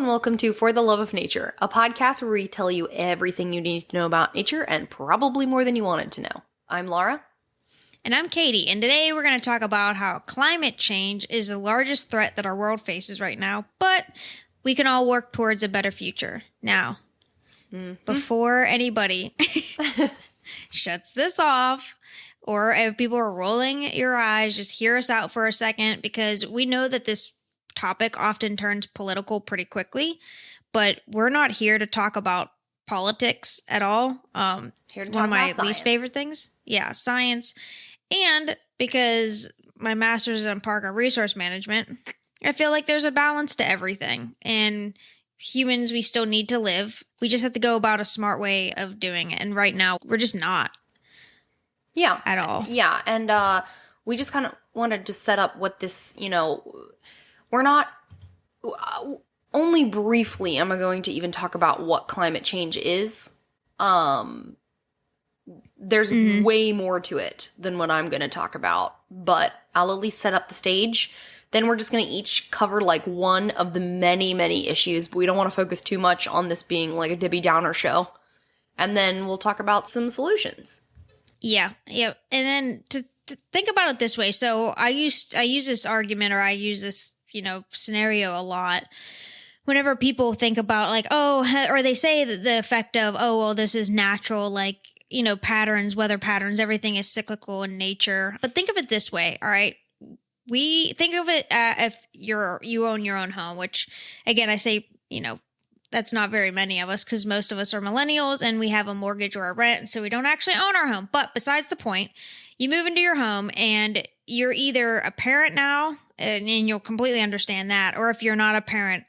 welcome to For the Love of Nature, a podcast where we tell you everything you need to know about nature and probably more than you wanted to know. I'm Laura. And I'm Katy, and today we're going to talk about how climate change is the largest threat that our world faces right now, but we can all work towards a better future. Now, before anybody shuts this off, or if people are rolling your eyes, just hear us out for a second, because we know that this topic often turns political pretty quickly, but we're not here to talk about politics at all. Here to one of my talk about least science. favorite things. Yeah, science. And because my master's in park and resource management, I feel like there's a balance to everything. And humans, we still need to live. We just have to go about a smart way of doing it. And right now, we're just not. Yeah. At all. Yeah, and we just kind of wanted to set up what this, we're not, only briefly am I going to even talk about what climate change is. There's way more to it than what I'm going to talk about, but I'll at least set up the stage. Then we're just going to each cover like one of the many, many issues, but we don't want to focus too much on this being like a Debbie Downer show. And then we'll talk about some solutions. Yeah. And then to think about it this way. So I use this argument, or I use this, scenario a lot whenever people think about like, or they say that the effect of, this is natural, like, patterns, weather patterns, everything is cyclical in nature. But think of it this way. All right. We think of it if you own your own home, which again, I say, that's not very many of us, because most of us are millennials and we have a mortgage or a rent, so we don't actually own our home. But besides the point, you move into your home and you're either a parent now, and you'll completely understand that, or if you're not a parent,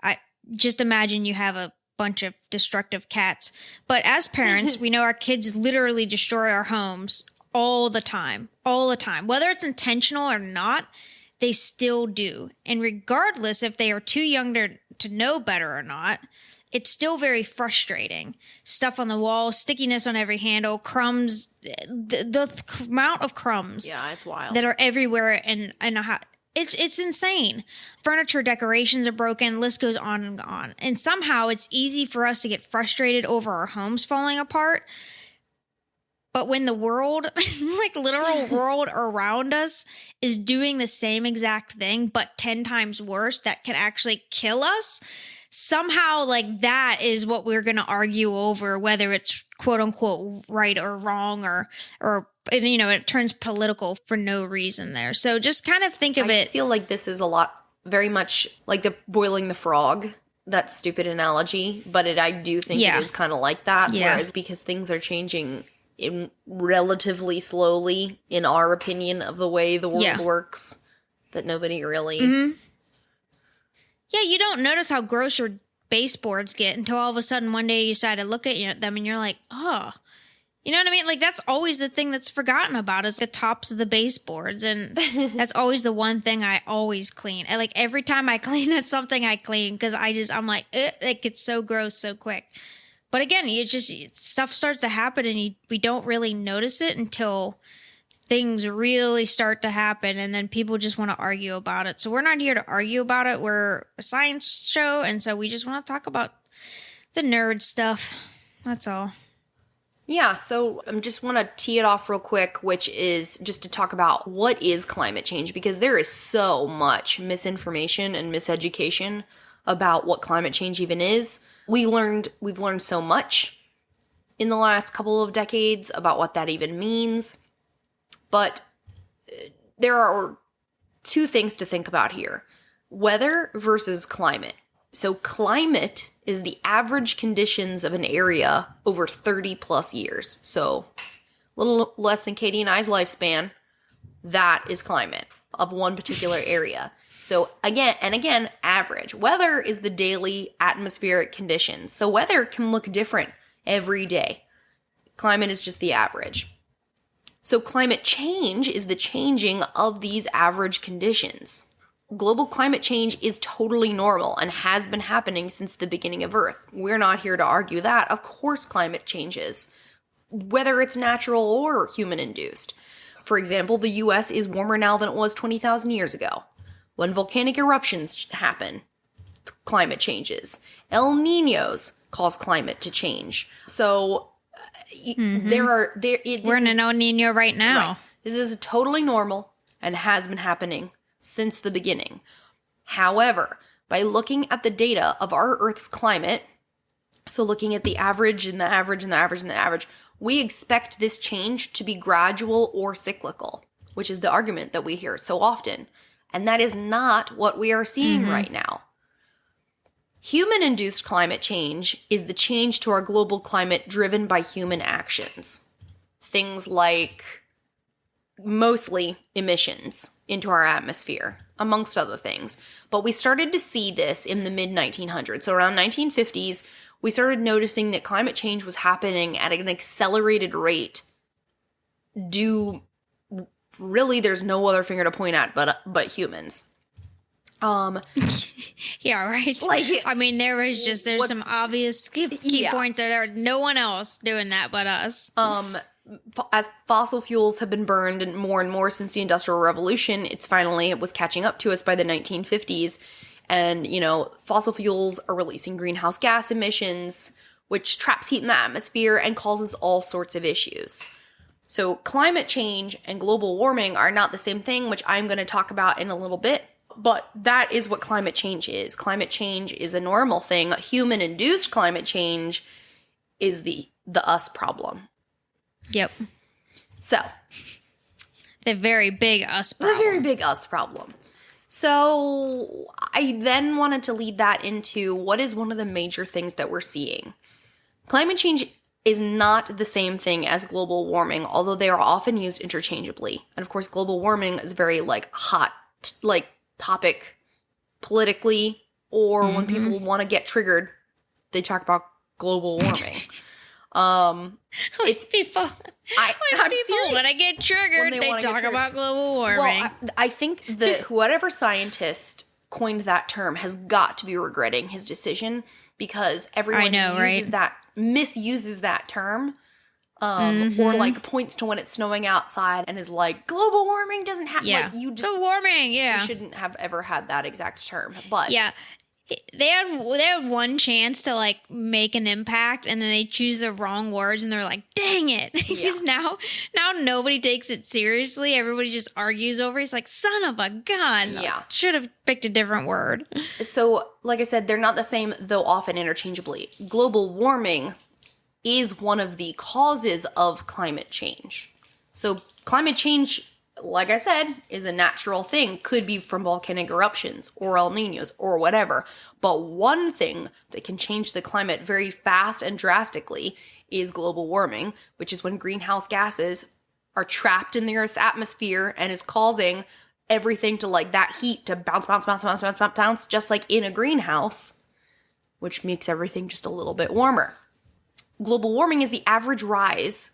I just imagine you have a bunch of destructive cats. But as parents, we know our kids literally destroy our homes all the time, whether it's intentional or not. They still do. And regardless if they are too young to know better or not, it's still very frustrating. Stuff on the wall, stickiness on every handle, crumbs, the amount of crumbs. Yeah, it's wild. That are everywhere, and it's insane. Furniture decorations are broken, list goes on and on. And somehow it's easy for us to get frustrated over our homes falling apart. But when the world, like literal world around us, is doing the same exact thing, but 10 times worse, that can actually kill us, somehow like that is what we're going to argue over, whether it's quote unquote right or wrong, or it turns political for no reason there. So just kind of think of I it. just feel like this is very much like the boiling the frog. That stupid analogy, but I do think it is kind of like that. Yeah. Whereas because things are changing relatively slowly, in our opinion, of the way the world works, that nobody really... Yeah, you don't notice how gross your baseboards get until all of a sudden one day you decide to look at them and you're like, oh, you know what I mean? Like, that's always the thing that's forgotten about, is the tops of the baseboards. And that's always the one thing I always clean. And like every time I clean, that's something I clean, because I'm like, it gets so gross so quick. But again, stuff starts to happen, and we don't really notice it until things really start to happen, and then people just want to argue about it. So we're not here to argue about it. We're a science show, and so we just want to talk about the nerd stuff. That's all. Yeah, so I just want to tee it off real quick, which is just to talk about what is climate change, because there is so much misinformation and miseducation about what climate change even is. We've learned so much in the last couple of decades about what that even means. But there are two things to think about here. Weather versus climate. So climate is the average conditions of an area over 30 plus years. So a little less than Katy and I's lifespan. That is climate of one particular area. So again, average. Weather is the daily atmospheric conditions. So weather can look different every day. Climate is just the average. So climate change is the changing of these average conditions. Global climate change is totally normal and has been happening since the beginning of Earth. We're not here to argue that. Of course climate changes, whether it's natural or human-induced. For example, the US is warmer now than it was 20,000 years ago. When volcanic eruptions happen, climate changes. El Niños cause climate to change. So We're in an El Nino right now. Right. This is totally normal and has been happening since the beginning. However, by looking at the data of our Earth's climate, so looking at the average and the average and the average and the average, we expect this change to be gradual or cyclical, which is the argument that we hear so often. And that is not what we are seeing right now. Human-induced climate change is the change to our global climate driven by human actions. Things like mostly emissions into our atmosphere, amongst other things. But we started to see this in the mid-1900s. So around 1950s, we started noticing that climate change was happening at an accelerated rate due, really, there's no other finger to point at but humans. Yeah, right. Like, I mean, there's some obvious key points that are no one else doing that but us. As fossil fuels have been burned and more since the Industrial Revolution, it was catching up to us by the 1950s. And, fossil fuels are releasing greenhouse gas emissions, which traps heat in the atmosphere and causes all sorts of issues. So climate change and global warming are not the same thing, which I'm going to talk about in a little bit. But that is what climate change is. Climate change is a normal thing. Human-induced climate change is the us problem. Yep. So. The very big us problem. The very big us problem. So I then wanted to lead that into what is one of the major things that we're seeing. Climate change is not the same thing as global warming, although they are often used interchangeably. And of course, global warming is very hot, topic politically, or when people want to get triggered, they talk about global warming. It's people. When people want to get triggered, they talk about global warming. Well, I think that whatever scientist coined that term has got to be regretting his decision, because everyone misuses that term. Or points to when it's snowing outside and is like, global warming doesn't happen. Yeah. Global warming, yeah. You shouldn't have ever had that exact term. But yeah. They had one chance to make an impact, and then they choose the wrong words, and they're like, dang it. Because now nobody takes it seriously. Everybody just argues over it. It's like, son of a gun. Yeah. Should have picked a different word. So, like I said, they're not the same, though often interchangeably. Global warming is one of the causes of climate change. So climate change, like I said, is a natural thing. Could be from volcanic eruptions or El Niños or whatever. But one thing that can change the climate very fast and drastically is global warming, which is when greenhouse gases are trapped in the Earth's atmosphere and is causing everything to that heat to bounce, just like in a greenhouse, which makes everything just a little bit warmer. Global warming is the rise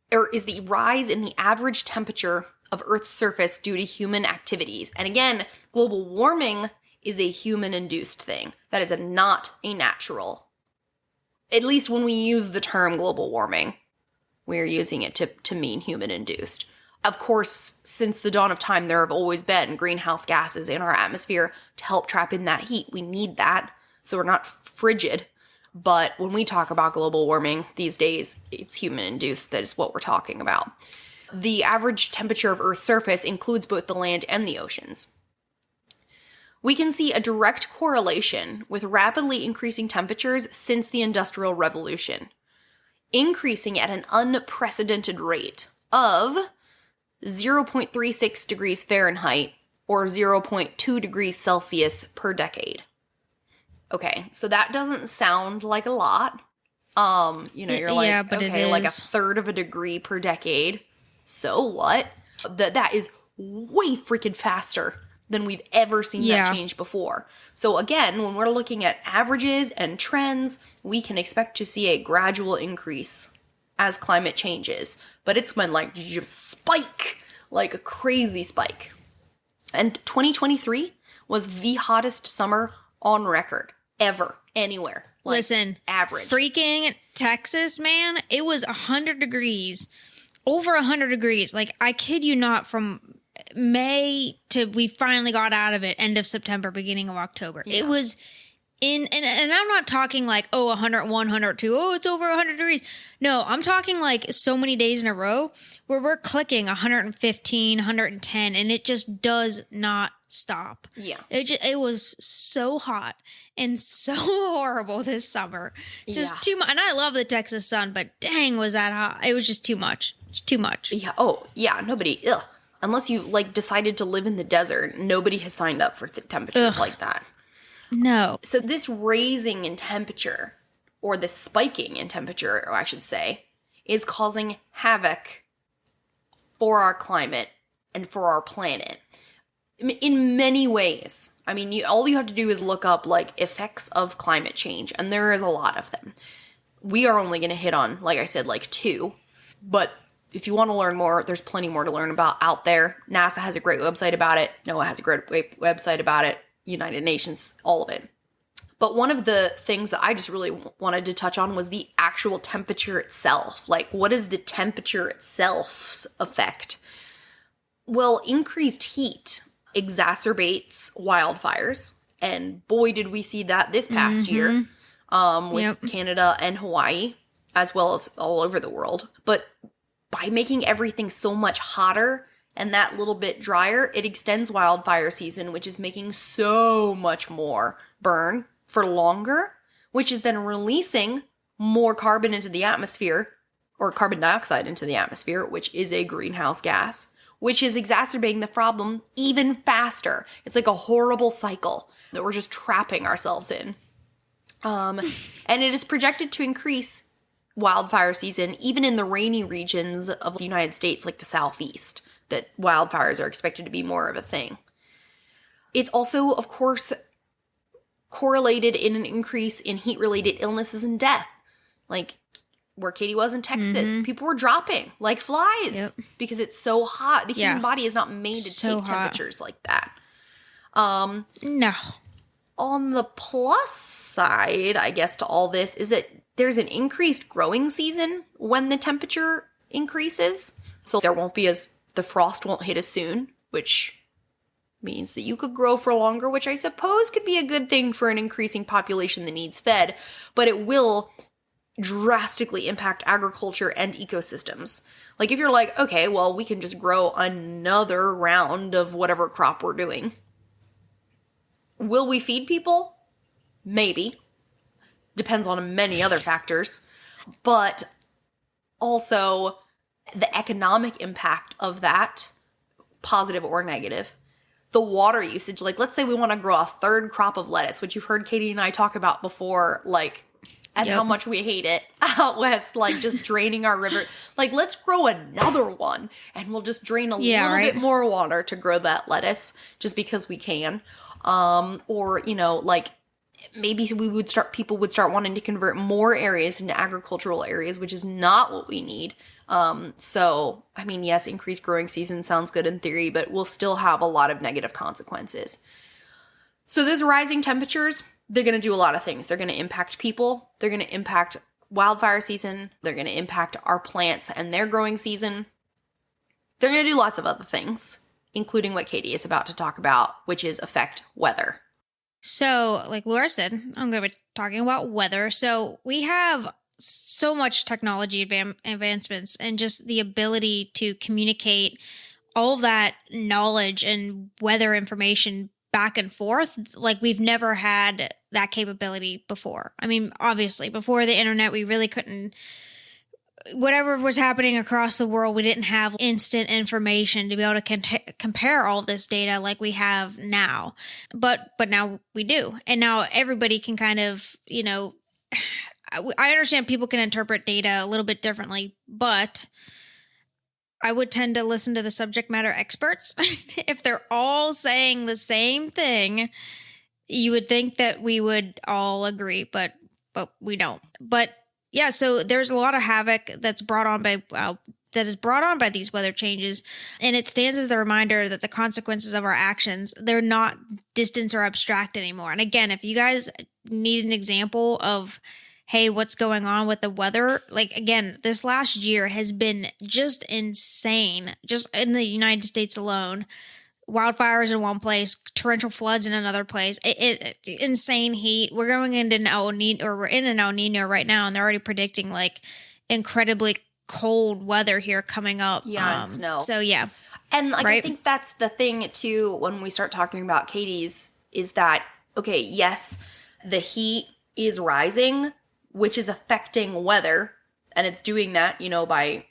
in the average temperature of Earth's surface due to human activities. And again, global warming is a human-induced thing. That is not a natural. At least when we use the term global warming, we're using it to mean human-induced. Of course, since the dawn of time, there have always been greenhouse gases in our atmosphere to help trap in that heat. We need that, so we're not frigid. But when we talk about global warming these days, it's human-induced. That is what we're talking about. The average temperature of Earth's surface includes both the land and the oceans. We can see a direct correlation with rapidly increasing temperatures since the Industrial Revolution, increasing at an unprecedented rate of 0.36 degrees Fahrenheit or 0.2 degrees Celsius per decade. Okay, so that doesn't sound like a lot. You're like, yeah, but okay, like a third of a degree per decade. So what? That is way freaking faster than we've ever seen that change before. So again, when we're looking at averages and trends, we can expect to see a gradual increase as climate changes. But it's when just spike, like a crazy spike. And 2023 was the hottest summer on record. Ever, anywhere. Listen, average. Freaking Texas, man, it was 100 degrees. Over 100 degrees. I kid you not, from May to we finally got out of it, end of September, beginning of October. Yeah. It was And I'm not talking like, oh, 101, 102, oh, it's over 100 degrees. No, I'm talking like so many days in a row where we're clicking 115, 110, and it just does not stop. Yeah. It was so hot and so horrible this summer. Just too much. And I love the Texas sun, but dang, was that hot. It was just too much. Just too much. Yeah. Oh, yeah. Nobody, unless you like decided to live in the desert, nobody has signed up for temperatures like that. No. So this raising in temperature, or this spiking in temperature, or I should say, is causing havoc for our climate and for our planet in many ways. I mean, all you have to do is look up like effects of climate change, and there is a lot of them. We are only going to hit on, like I said, like 2, but if you want to learn more, there's plenty more to learn about out there. NASA has a great website about it. NOAA has a great website about it. United Nations, all of it. But one of the things that I just really wanted to touch on was the actual temperature itself. Like, what is the temperature itself's effect? Well, increased heat exacerbates wildfires. And boy, did we see that this past year with Canada and Hawaii, as well as all over the world. But by making everything so much hotter and that little bit drier, it extends wildfire season, which is making so much more burn for longer, which is then releasing more carbon into the atmosphere, or carbon dioxide into the atmosphere, which is a greenhouse gas, which is exacerbating the problem even faster. It's like a horrible cycle that we're just trapping ourselves in. And it is projected to increase wildfire season even in the rainy regions of the United States, like the Southeast, that wildfires are expected to be more of a thing. It's also, of course, correlated in an increase in heat-related illnesses and death. Like where Katy was in Texas, people were dropping like flies because it's so hot. The human body is not made to take temperatures like that. No. On the plus side, I guess, to all this is that there's an increased growing season when the temperature increases. So there won't be the frost won't hit as soon, which means that you could grow for longer, which I suppose could be a good thing for an increasing population that needs fed, but it will drastically impact agriculture and ecosystems. Like if you're like, okay, well, we can just grow another round of whatever crop we're doing. Will we feed people? Maybe. Depends on many other factors. But also the economic impact of that, positive or negative. The water usage, like let's say we want to grow a third crop of lettuce, which you've heard Katy and I talk about before, like, and how much we hate it out west, like just draining our river. Like, let's grow another one and we'll just drain a little bit more water to grow that lettuce just because we can. Or, like maybe people would start wanting to convert more areas into agricultural areas, which is not what we need. So, I mean, yes, increased growing season sounds good in theory, but we'll still have a lot of negative consequences. So those rising temperatures, they're going to do a lot of things. They're going to impact people. They're going to impact wildfire season. They're going to impact our plants and their growing season. They're going to do lots of other things, including what Katy is about to talk about, which is affect weather. So, like Laura said, I'm going to be talking about weather. So we have so much technology advancements and just the ability to communicate all of that knowledge and weather information back and forth. Like we've never had that capability before. I mean, obviously, before the internet, we really couldn't. Whatever was happening across the world, we didn't have instant information to be able to compare all this data like we have now. But now we do. And now everybody can kind of, I understand people can interpret data a little bit differently, but I would tend to listen to the subject matter experts. If they're all saying the same thing, you would think that we would all agree, but we don't. But yeah, so there's a lot of havoc that's brought on by these weather changes, and it stands as the reminder that the consequences of our actions, they're not distant or abstract anymore. And again, if you guys need an example of, hey, what's going on with the weather? Like, again, this last year has been just insane. Just in the United States alone, wildfires in one place, torrential floods in another place, insane heat. We're going into an El Nino, or we're in an El Nino right now, and they're already predicting like incredibly cold weather here coming up. Yeah, and snow. So yeah. And like, right? I think that's the thing too, when we start talking about Katie's, is that, okay, yes, the heat is rising, which is affecting weather, and it's doing that, you know, by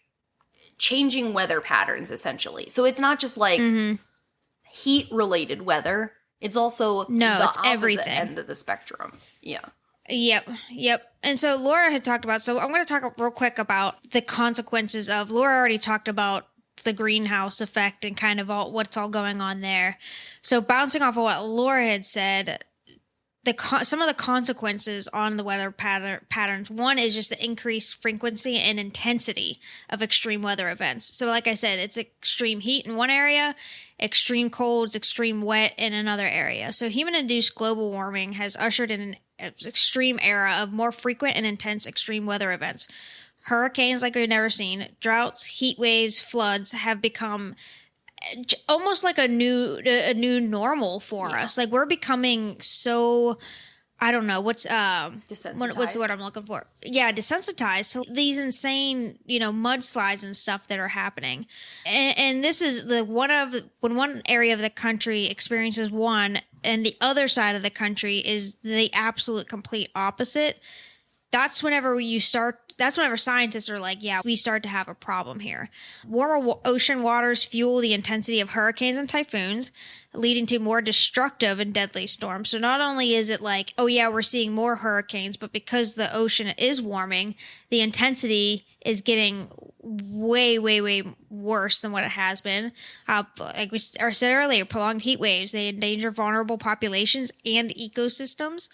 changing weather patterns, essentially. So it's not just like heat-related weather. It's also No, the it's opposite everything. end of the spectrum. Yeah. Yep. And so Laura had talked about, so I'm going to talk real quick about the consequences of, Laura already talked about the greenhouse effect and kind of what's all going on there. So bouncing off of what Laura had said, some of the consequences on the weather patterns. One is just the increased frequency and intensity of extreme weather events. So like I said, it's extreme heat in one area, extreme colds, extreme wet in another area. So human-induced global warming has ushered in an extreme era of more frequent and intense extreme weather events. Hurricanes like we've never seen, droughts, heat waves, floods have become almost like a new normal for us. Like, we're becoming so, I don't know, what's the word I'm looking for? Yeah, desensitized to these insane, mudslides and stuff that are happening. And this is when one area of the country experiences one and the other side of the country is the absolute complete opposite. That's whenever scientists are like, yeah, we start to have a problem here. Warmer ocean waters fuel the intensity of hurricanes and typhoons, leading to more destructive and deadly storms. So not only is it like, oh yeah, we're seeing more hurricanes, but because the ocean is warming, the intensity is getting way, way, way worse than what it has been. Like we said earlier, prolonged heat waves, they endanger vulnerable populations and ecosystems.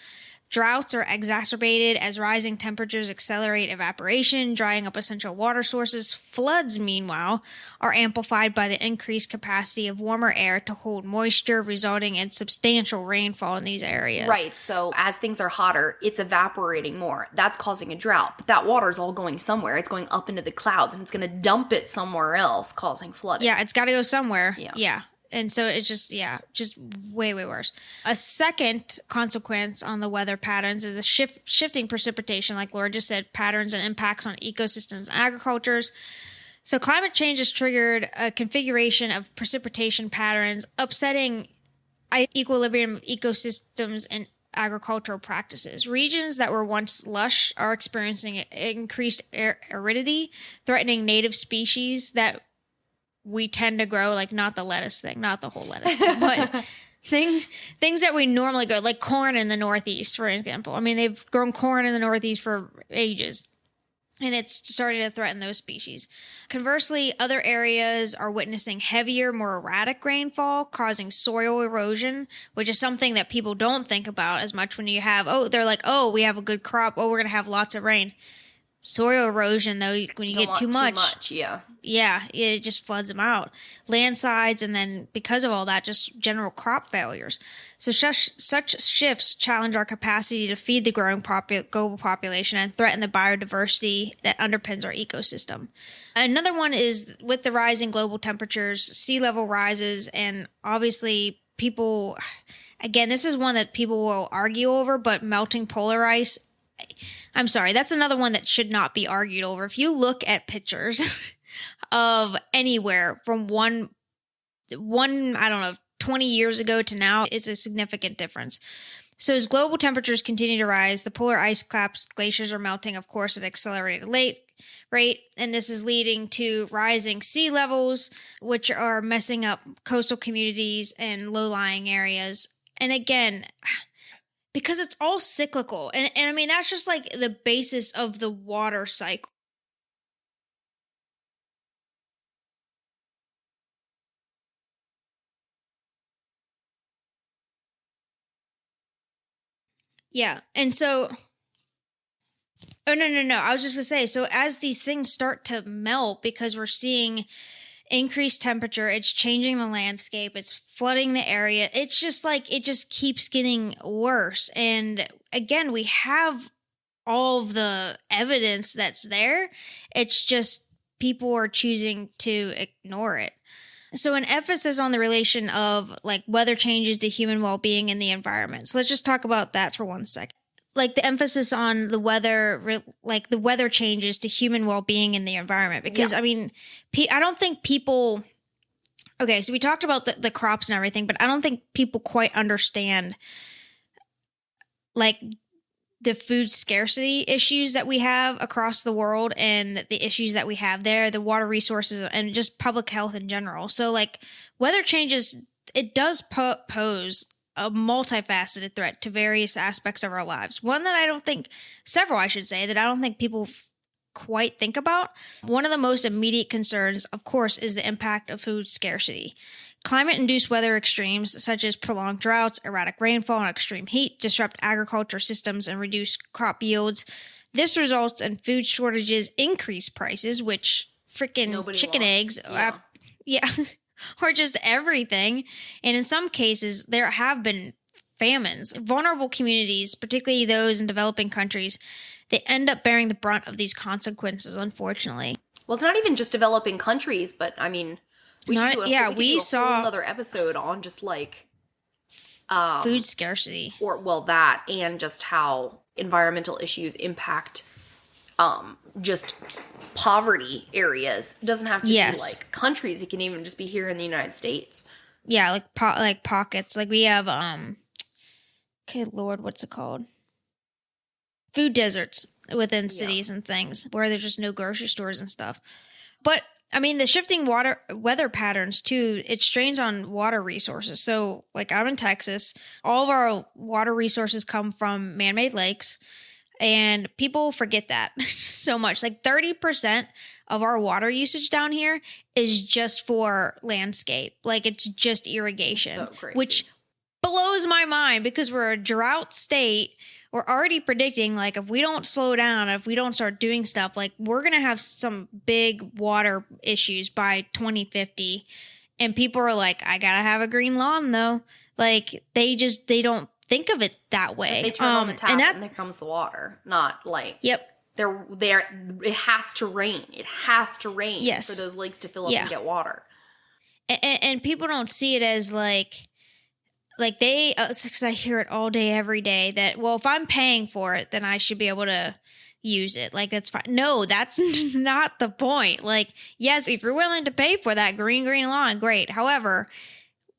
Droughts are exacerbated as rising temperatures accelerate evaporation, drying up essential water sources. Floods, meanwhile, are amplified by the increased capacity of warmer air to hold moisture, resulting in substantial rainfall in these areas. Right, so as things are hotter, it's evaporating more. That's causing a drought, but that water's all going somewhere. It's going up into the clouds, and it's going to dump it somewhere else, causing flooding. Yeah, it's got to go somewhere. Yeah. And so it's just way, way worse. A second consequence on the weather patterns is the shifting precipitation, like Laura just said, patterns and impacts on ecosystems and agricultures. So climate change has triggered a configuration of precipitation patterns, upsetting equilibrium of ecosystems and agricultural practices. Regions that were once lush are experiencing increased aridity, threatening native species that we tend to grow, like not the lettuce thing, not the whole lettuce thing, but things that we normally grow, like corn in the Northeast, for example. I mean, they've grown corn in the Northeast for ages, and it's starting to threaten those species. Conversely, other areas are witnessing heavier, more erratic rainfall, causing soil erosion, which is something that people don't think about as much when you have, they're like, we have a good crop, we're going to have lots of rain. Soil erosion, though, when you get too much, yeah, it just floods them out. Landslides, and then because of all that, just general crop failures. So such shifts challenge our capacity to feed the growing global population and threaten the biodiversity that underpins our ecosystem. Another one is with the rising global temperatures, sea level rises, and obviously people, again, this is one that people will argue over, but melting polar ice, I'm sorry, that's another one that should not be argued over. If you look at pictures of anywhere from one, I don't know, 20 years ago to now, it's a significant difference. So as global temperatures continue to rise, the polar ice caps, glaciers are melting, of course, at an accelerated rate, and this is leading to rising sea levels, which are messing up coastal communities and low-lying areas. And again, because it's all cyclical. And I mean, that's just like the basis of the water cycle. Yeah. And so, no. I was just going to say, so as these things start to melt because we're seeing increased temperature, it's changing the landscape, it's flooding the area. It's just like, it just keeps getting worse. And again, we have all of the evidence that's there. It's just people are choosing to ignore it. So an emphasis on the relation of like weather changes to human well-being and the environment. So let's just talk about that for 1 second. Like the emphasis on the weather, like the weather changes to human well-being and the environment. Because I mean, I don't think people. Okay, so we talked about the crops and everything, but I don't think people quite understand like the food scarcity issues that we have across the world and the issues that we have there, the water resources and just public health in general. So like weather changes, it does pose a multifaceted threat to various aspects of our lives. Several I should say, that I don't think people quite think about. One of the most immediate concerns, of course, is the impact of food scarcity. Climate-induced weather extremes, such as prolonged droughts, erratic rainfall, and extreme heat, disrupt agriculture systems and reduce crop yields. This results in food shortages, increased prices, which freaking chicken eggs, or just everything. And in some cases, there have been famines. Vulnerable communities, particularly those in developing countries, they end up bearing the brunt of these consequences, unfortunately. Well, it's not even just developing countries, but I mean, we should do a whole another episode on just like food scarcity, that, and just how environmental issues impact just poverty areas. It doesn't have to be like countries. It can even just be here in the United States. Yeah, like pockets. Like we have okay, Lord, what's it called? Food deserts within cities and things where there's just no grocery stores and stuff. But I mean, the shifting weather patterns too, it strains on water resources. So like I'm in Texas, all of our water resources come from man-made lakes, and people forget that so much. Like 30% of our water usage down here is just for landscape. Like it's just irrigation, so crazy. Which blows my mind because we're a drought state. We're already predicting, like, if we don't slow down, if we don't start doing stuff, like, we're going to have some big water issues by 2050. And people are like, I got to have a green lawn, though. Like, they don't think of it that way. They turn on the tap and there comes the water. Not like, it has to rain. It has to rain for those lakes to fill up and get water. And people don't see it as, like they, because I hear it all day, every day that, well, if I'm paying for it, then I should be able to use it. Like, that's fine. No, that's not the point. Like, yes, if you're willing to pay for that green lawn, great. However,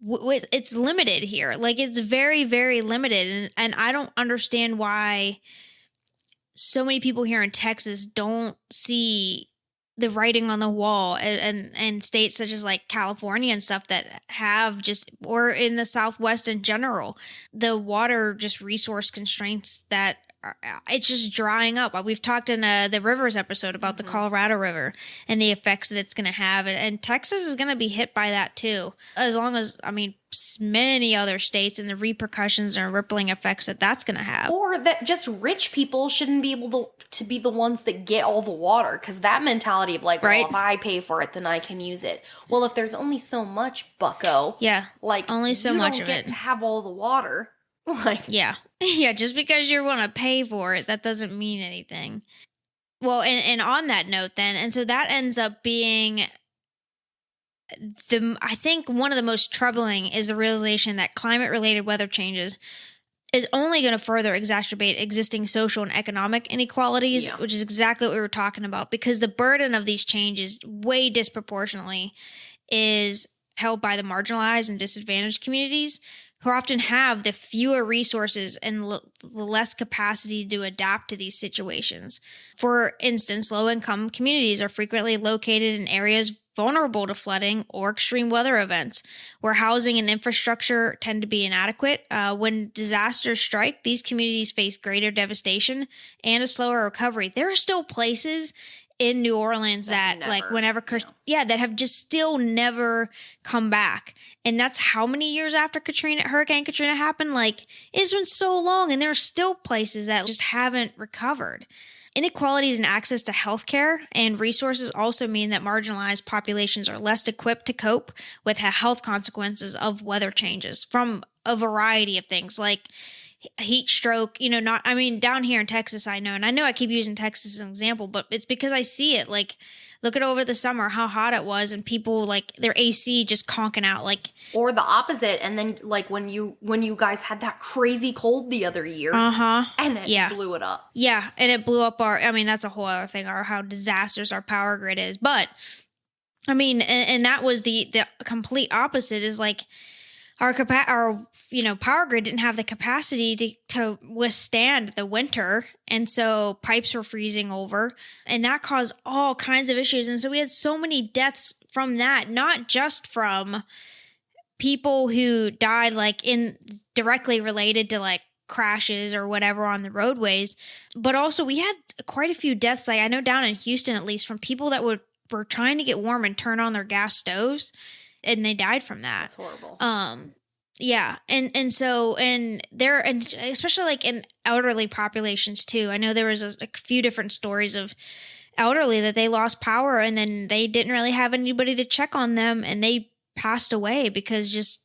it's limited here. Like, it's very, very limited. And I don't understand why so many people here in Texas don't see the writing on the wall, and states such as like California and stuff that have just, or in the Southwest in general, the water just resource constraints that it's just drying up. We've talked in the rivers episode about the Colorado River and the effects that it's going to have. And Texas is going to be hit by that too, as long as, I mean, many other states, and the repercussions and rippling effects that that's going to have. Or that just rich people shouldn't be able to be the ones that get all the water, because that mentality of like, well, if I pay for it, then I can use it. Well, if there's only so much, bucko. Yeah. Like, only so much of it. You don't get to have all the water. Like, yeah, just because you want to pay for it, that doesn't mean anything. Well, and on that note then, and so that ends up being I think one of the most troubling is the realization that climate-related weather changes is only going to further exacerbate existing social and economic inequalities, which is exactly what we were talking about, because the burden of these changes way disproportionately is held by the marginalized and disadvantaged communities, who often have the fewer resources and the less capacity to adapt to these situations. For instance, low-income communities are frequently located in areas vulnerable to flooding or extreme weather events, where housing and infrastructure tend to be inadequate. When disasters strike, these communities face greater devastation and a slower recovery. There are still places in New Orleans that that have just still never come back. And that's how many years after Hurricane Katrina happened? Like, it's been so long, and there are still places that just haven't recovered. Inequalities in access to healthcare and resources also mean that marginalized populations are less equipped to cope with the health consequences of weather changes from a variety of things, like heat stroke, down here in Texas, I know, and I know I keep using Texas as an example, but it's because I see it. Like look at over the summer how hot it was, and people like their AC just conking out, like, or the opposite. And then like when you guys had that crazy cold the other year, and it blew it up. Yeah, and it blew up I mean, that's a whole other thing, how disastrous our power grid is. But I mean, and that was the complete opposite, is like our power grid didn't have the capacity to withstand the winter. And so pipes were freezing over, and that caused all kinds of issues. And so we had so many deaths from that, not just from people who died like in directly related to like crashes or whatever on the roadways, but also we had quite a few deaths. Like I know down in Houston, at least, from people that were trying to get warm and turn on their gas stoves, and they died from that. That's horrible. Yeah. And so, and especially like in elderly populations too. I know there was a few different stories of elderly that they lost power, and then they didn't really have anybody to check on them, and they passed away because just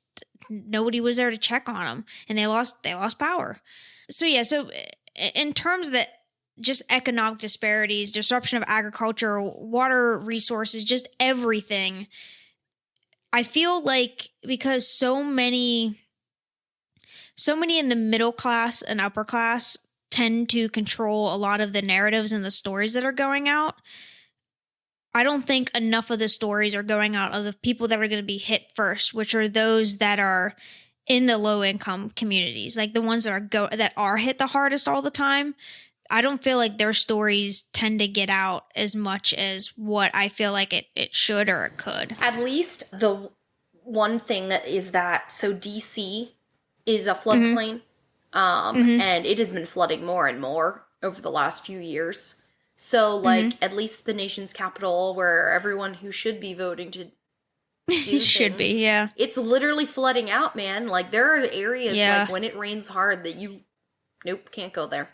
nobody was there to check on them, and they lost power. So yeah. So in terms that just economic disparities, disruption of agriculture, water resources, just everything, I feel like because so many in the middle class and upper class tend to control a lot of the narratives and the stories that are going out, I don't think enough of the stories are going out of the people that are going to be hit first, which are those that are in the low income communities, like the ones that are hit the hardest all the time. I don't feel like their stories tend to get out as much as what I feel like it should or it could. At least the one thing that is that, so DC is a floodplain, and it has been flooding more and more over the last few years. So, like, at least the nation's capital, where everyone who should be voting to do should things, be, yeah. it's literally flooding out, man. Like, there are areas, like, when it rains hard that nope, can't go there.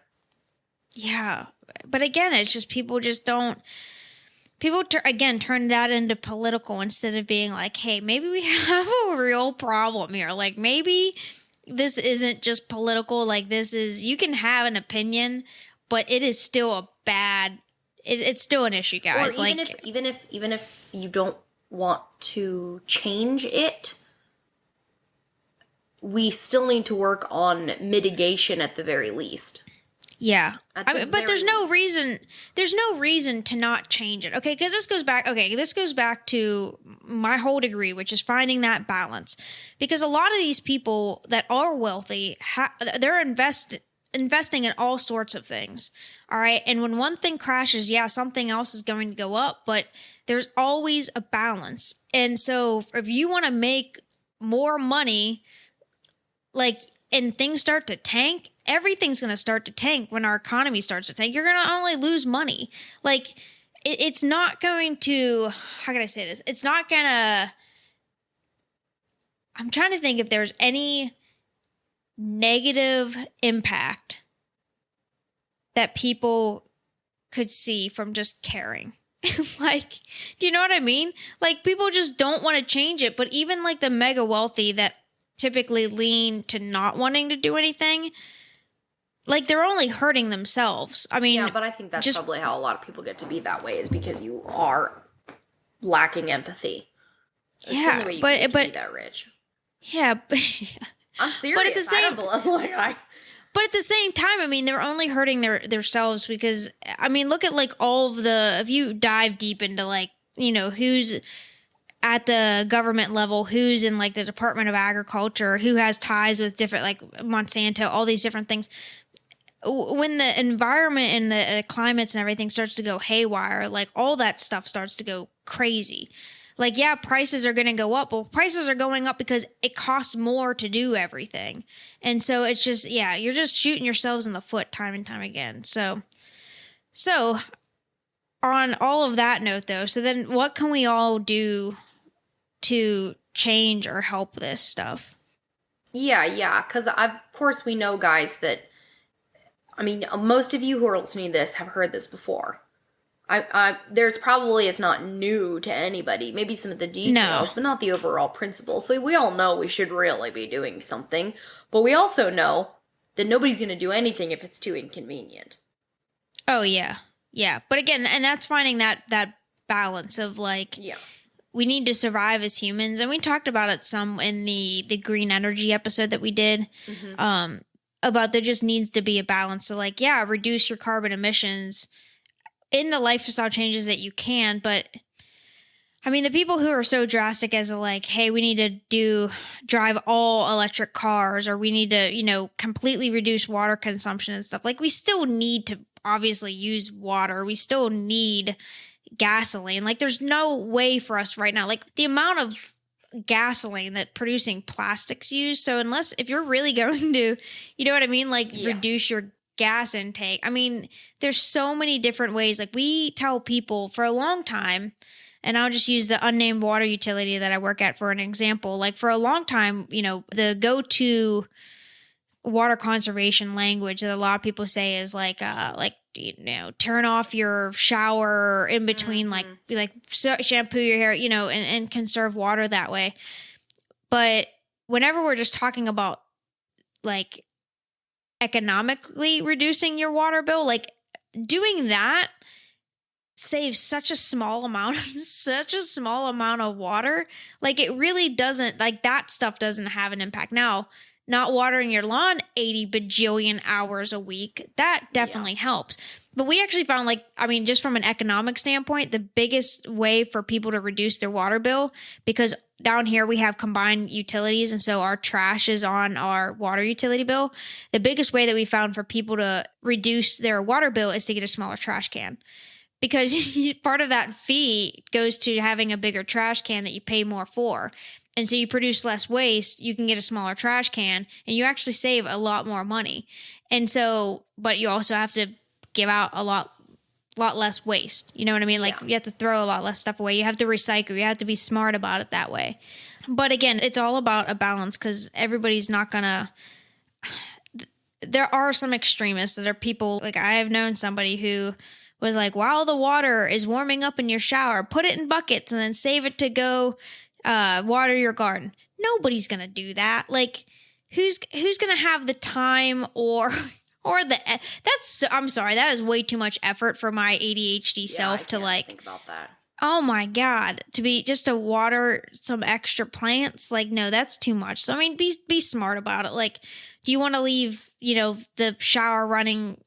Yeah. But again, it's just people just don't. People, again, turn that into political instead of being like, hey, maybe we have a real problem here. Like, maybe this isn't just political. Like, you can have an opinion, but it is still a bad, it's still an issue, guys. Or even if you don't want to change it, we still need to work on mitigation at the very least. Yeah. But there's no reason to not change it. Okay, because this goes back to my whole degree, which is finding that balance. Because a lot of these people that are wealthy, they're investing in all sorts of things. All right. And when one thing crashes, yeah, something else is going to go up, but there's always a balance. And so if you want to make more money, like, and things start to tank, everything's going to start to tank when our economy starts to tank. You're going to only lose money. Like, it's not going to, how can I say this? It's not going to, I'm trying to think if there's any negative impact that people could see from just caring. Like, do you know what I mean? Like, people just don't want to change it. But even like the mega wealthy that typically lean to not wanting to do anything, like, they're only hurting themselves. I mean, yeah, but I think that's probably how a lot of people get to be that way, is because you are lacking empathy. That's the only way you get to be that rich. Yeah, but I'm serious. But at the same, but at the same time, I mean, they're only hurting themselves because, I mean, look at like all of the, if you dive deep into like, you know, who's at the government level, who's in like the Department of Agriculture, who has ties with different, like Monsanto, all these different things. When the environment and the climates and everything starts to go haywire, like all that stuff starts to go crazy. Like, yeah, prices are going to go up. Well, prices are going up because it costs more to do everything. And so it's just, yeah, you're just shooting yourselves in the foot time and time again. So on all of that note, though, so then what can we all do to change or help this stuff? Yeah, because of course we know, guys, that, I mean, most of you who are listening to this have heard this before. There's probably, it's not new to anybody. Maybe some of the details, but not the overall principle. So we all know we should really be doing something. But we also know that nobody's going to do anything if it's too inconvenient. Oh, yeah. Yeah. But again, and that's finding that balance of like, Yeah. we need to survive as humans. And we talked about it some in the green energy episode that we did, about there just needs to be a balance. So like, yeah, reduce your carbon emissions in the lifestyle changes that you can. But I mean, the people who are so drastic as like, hey, we need to drive all electric cars, or we need to, completely reduce water consumption and stuff. Like, we still need to obviously use water. We still need gasoline. Like, there's no way for us right now. Like, the amount of gasoline that producing plastics use. So if you're really going to, you know what I mean? Like, reduce your gas intake. I mean, there's so many different ways. Like, we tell people for a long time, and I'll just use the unnamed water utility that I work at for an example. Like, for a long time, the go-to water conservation language that a lot of people say is like turn off your shower in between, like shampoo your hair, and conserve water that way. But whenever we're just talking about like economically reducing your water bill, like doing that saves such a small amount of water. Like, it really doesn't, like, that stuff doesn't have an impact. Now, not watering your lawn 80 bajillion hours a week, that definitely helps. But we actually found, like, I mean, just from an economic standpoint, the biggest way for people to reduce their water bill, because down here we have combined utilities, and so our trash is on our water utility bill. The biggest way that we found for people to reduce their water bill is to get a smaller trash can. Because part of that fee goes to having a bigger trash can that you pay more for. And so you produce less waste, you can get a smaller trash can, and you actually save a lot more money. And so, but you also have to give out a lot less waste. You know what I mean? Like, you have to throw a lot less stuff away. You have to recycle. You have to be smart about it that way. But again, it's all about a balance, because everybody's not going to... There are some extremists that are people, like, I have known somebody who was like, while the water is warming up in your shower, put it in buckets and then save it to go water your garden. Nobody's gonna do that. Like, who's gonna have the time or I'm sorry, that is way too much effort for my ADHD self to like think about that. Oh my God, to water some extra plants, like, no, that's too much. So I mean, be smart about it. Like, do you want to leave the shower running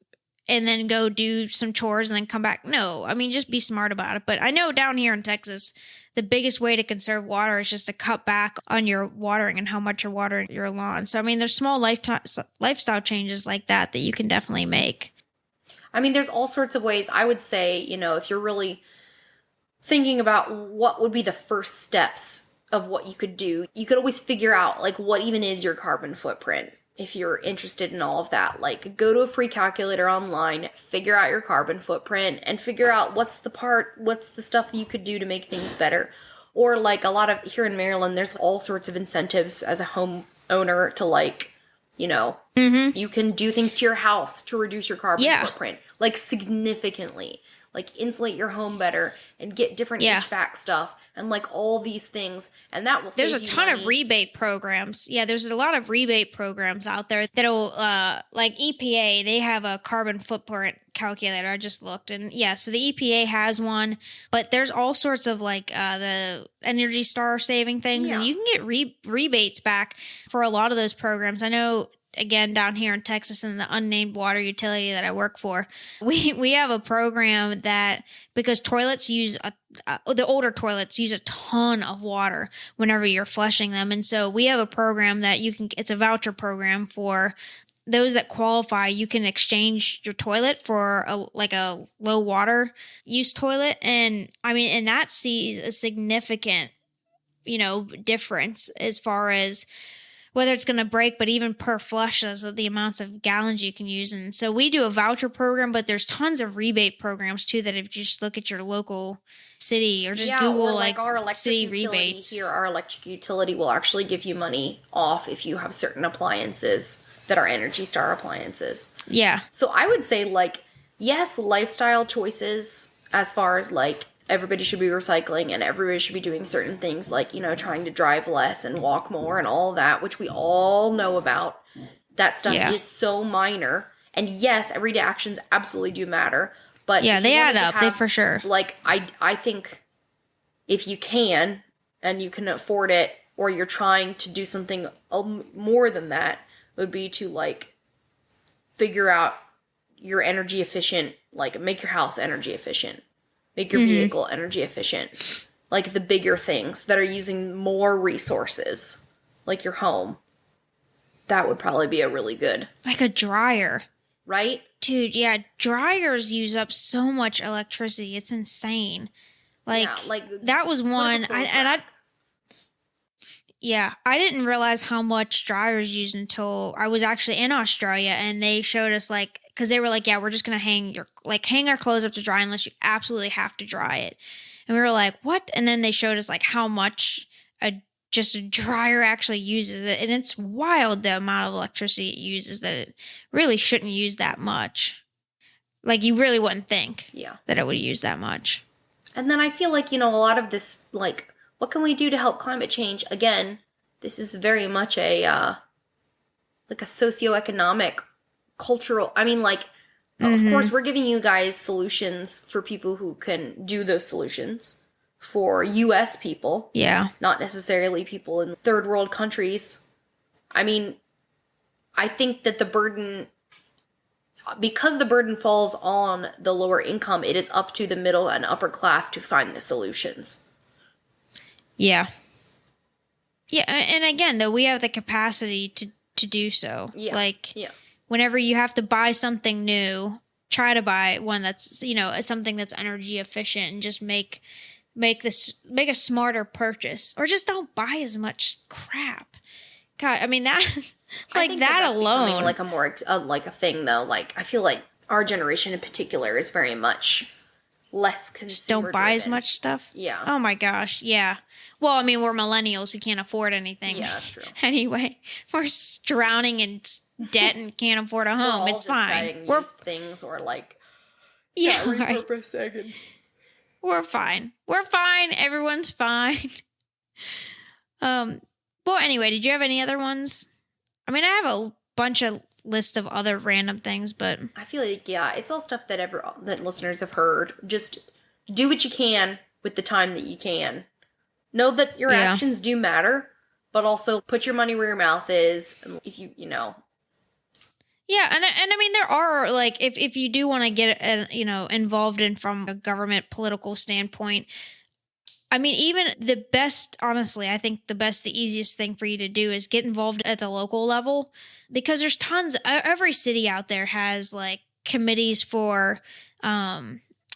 and then go do some chores and then come back? No, I mean, just be smart about it. But I know down here in Texas, the biggest way to conserve water is just to cut back on your watering and how much you're watering your lawn. So, I mean, there's small lifestyle changes like that you can definitely make. I mean, there's all sorts of ways. I would say, if you're really thinking about what would be the first steps of what you could do, you could always figure out, like, what even is your carbon footprint. If you're interested in all of that, like, go to a free calculator online, figure out your carbon footprint, and figure out what's the stuff you could do to make things better. Or, like, a lot of, here in Maryland, there's all sorts of incentives as a homeowner to, like, you can do things to your house to reduce your carbon footprint, like, significantly. Like, insulate your home better and get different HVAC stuff and, like, all these things. And that will save you money. There's a ton of rebate programs. Yeah, there's a lot of rebate programs out there that'll, like EPA, they have a carbon footprint calculator. I just looked. And yeah, so the EPA has one. But there's all sorts of, like, the Energy Star saving things. Yeah. And you can get rebates back for a lot of those programs. I know... Again, down here in Texas in the unnamed water utility that I work for, we have a program that, because toilets use the older toilets use a ton of water whenever you're flushing them. And so we have a program that it's a voucher program for those that qualify. You can exchange your toilet for a low water use toilet. And I mean, and that sees a significant, difference as far as whether it's going to break, but even per flush as the amounts of gallons you can use. And so we do a voucher program, but there's tons of rebate programs too that if you just look at your local city or just Google or like our electric city rebates. Here, our electric utility will actually give you money off if you have certain appliances that are Energy Star appliances. Yeah. So I would say, like, yes, lifestyle choices as far as, like, everybody should be recycling and everybody should be doing certain things like, trying to drive less and walk more and all that, which we all know about. That stuff is so minor. And yes, everyday actions absolutely do matter. But Yeah, if you they add wanted to up. They have, for sure. like, I think if you can and you can afford it, or you're trying to do something more than that, would be to like figure out your energy efficient, like make your house energy efficient, make your vehicle energy efficient, like the bigger things that are using more resources, like your home. That would probably be a really good, Like a dryer. right? Dude, yeah, dryers use up so much electricity. It's insane. Like, Yeah, like that was put up a one, clothes I rack. yeah, I didn't realize how much dryers use until I was actually in Australia, and they showed us like, because they were like, yeah, we're just gonna hang our clothes up to dry unless you absolutely have to dry it, and we were like, what? And then they showed us like how much just a dryer actually uses it, and it's wild the amount of electricity it uses that it really shouldn't use that much. Like you really wouldn't think Yeah. that it would use that much. And then I feel like, a lot of this, like, what can we do to help climate change? Again, this is very much like a socioeconomic, cultural, I mean, like, of course, we're giving you guys solutions for people who can do those solutions for US people, Yeah. not necessarily people in third world countries. I mean, I think that because the burden falls on the lower income, it is up to the middle and upper class to find the solutions. Yeah. Yeah, and again, though, we have the capacity to do so. Yeah. Like, yeah. whenever you have to buy something new, try to buy one that's, something that's energy efficient, and just make a smarter purchase, or just don't buy as much crap. God, I mean that I like think that that's alone. becoming like a more like a thing though. Like I feel like our generation in particular is very much less consumer. Just don't buy as much stuff. Yeah. Oh my gosh. Yeah. Well, I mean, we're millennials. We can't afford anything. Yeah, that's true. Anyway, we're drowning in debt and can't afford a home. We're all It's just fine. getting We're used things or like right. repurposing. And We're fine. We're fine. Everyone's fine. Well, anyway, did you have any other ones? I mean, I have a bunch of lists of other random things, but I feel like it's all stuff that that listeners have heard. Just do what you can with the time that you can. Know that your actions do matter, but also put your money where your mouth is. If you Yeah, and I mean there are like if you do want to get involved in from a government political standpoint, I mean even the best, honestly, I think the easiest thing for you to do is get involved at the local level, because there's tons. Every city out there has like committees for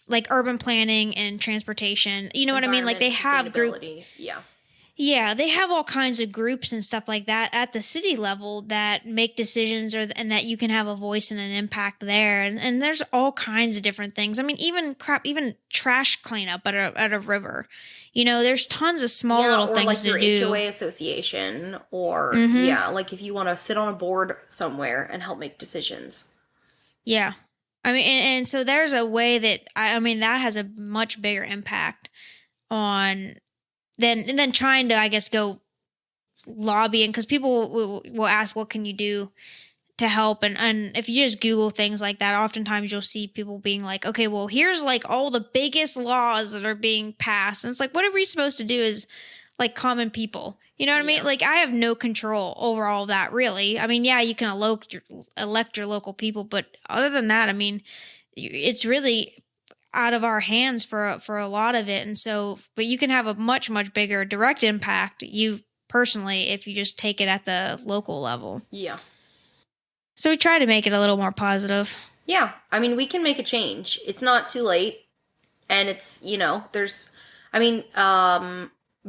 like urban planning and transportation. You know what I mean? Like they have Yeah, they have all kinds of groups and stuff like that at the city level that make decisions, and that you can have a voice and an impact there. And there's all kinds of different things. I mean, even trash cleanup at a river. There's tons of small little things like to your do. HOA association, or like if you want to sit on a board somewhere and help make decisions. Yeah. I mean, and so there's a way that, I mean, that has a much bigger impact on then trying to, I guess, go lobbying, because people will ask, what can you do to help? And if you just Google things like that, oftentimes you'll see people being like, okay, well, here's like all the biggest laws that are being passed. And it's like, what are we supposed to do as like common people? You know what I mean? Like, I have no control over all that, really. I mean, yeah, you can elect your local people, but other than that, I mean, it's really out of our hands for a lot of it. And so, but you can have a much, much bigger direct impact, you personally, if you just take it at the local level. Yeah. So we try to make it a little more positive. Yeah. I mean, we can make a change. It's not too late. And it's,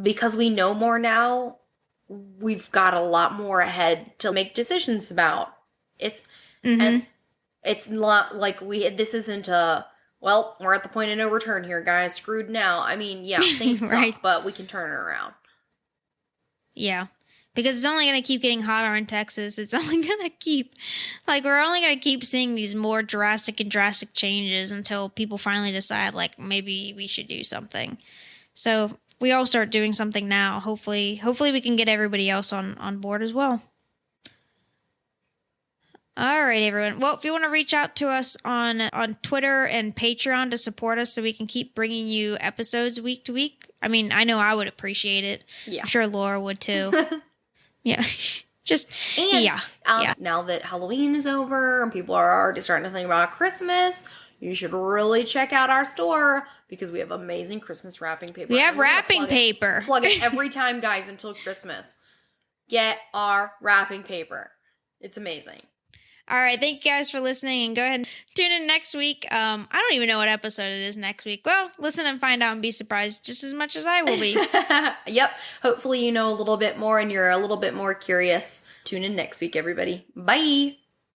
because we know more now, we've got a lot more ahead to make decisions about. And it's not like this isn't well, we're at the point of no return here, guys. Screwed now. I mean, yeah, things right. suck, but we can turn it around. Yeah. Because it's only going to keep getting hotter in Texas. It's only going to keep, we're only going to keep seeing these more drastic changes until people finally decide, maybe we should do something. So we all start doing something now. Hopefully we can get everybody else on board as well. All right, everyone. Well, if you want to reach out to us on Twitter and Patreon to support us so we can keep bringing you episodes week to week, I mean, I know I would appreciate it. Yeah. I'm sure Laura would too. Yeah. Now that Halloween is over and people are already starting to think about Christmas, you should really check out our store because we have amazing Christmas wrapping paper. We have wrapping paper. Plug it every time, guys, until Christmas. Get our wrapping paper. It's amazing. All right, thank you guys for listening, and go ahead and tune in next week. I don't even know what episode it is next week. Well, listen and find out and be surprised just as much as I will be. Yep. Hopefully you know a little bit more and you're a little bit more curious. Tune in next week, everybody. Bye.